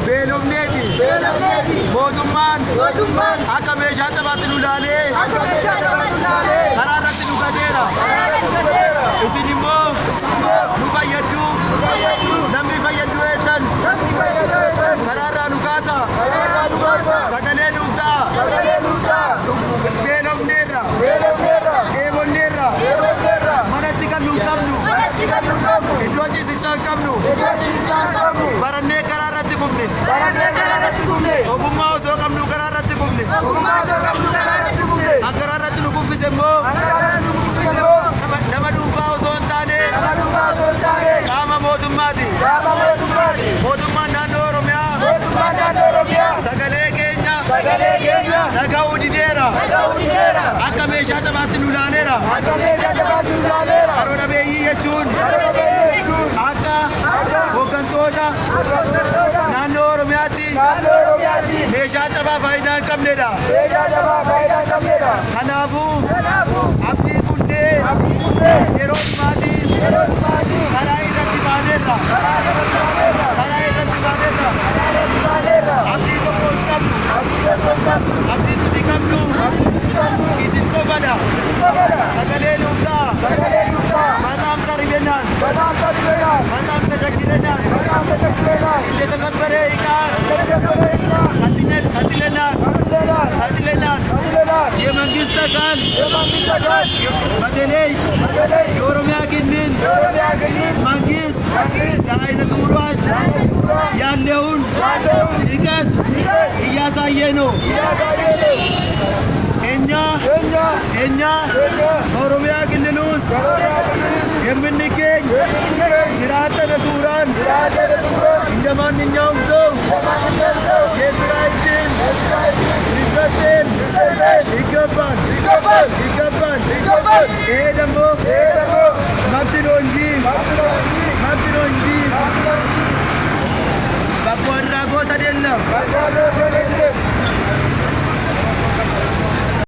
beelofneeti mootummaan akka meeshaa cabaatti nu laalee karaa irratti nu gadeera isin immoo nu fayyaddu namni fayyaddu eeggan karaa irraa nu kaasa sagalee nuuf ta'a beelofneerra eebonneerra manatti kan nu qabnu iddoo ciisichaa hin qabnu barannee karaa irratti kufne ogummaa osoo qabnu karaa irratti kufne an karaa irratti nu kuffise immoo nama dhuunfaa osoo hin taane qaama mootummaati mootummaan naannoo Oromiyaa sagalee keenya dhaga'uu dideera akka meeshaa cabaatti nu laaleera karoora beeyyii jechuun akka hooggantoota naannoo Oromiyaatti meeshaa cabaa faayidaa hin qabnedha. Kanaafuu abdii kunnee yeroo dhumaatiin karaa irratti baaneerra abdii tokko hin qabnu abdii nuti qabnu isin qofadha sagalee nuuf ta'a በጣም ተርበናል በጣም ተቸግረናል እንደ ተሰበረ ዕቃ ተጥለናል የመንግስት አካል በተለይ የኦሮሚያ ክልል መንግስት ለዓይነ ስውራን ያለውን ንቀት እያሳየ ነው እኛ ኦሮሚያ ክልል ውስጥ የምንገኝ ስርዓተ ሱራን እንደ ማንኛውም ሰው የስራ ዕድል ሊሰጠን ይገባል። ይሄ ደግሞ መብት ነው እንጂ በጎ አድራጎት አይደለም።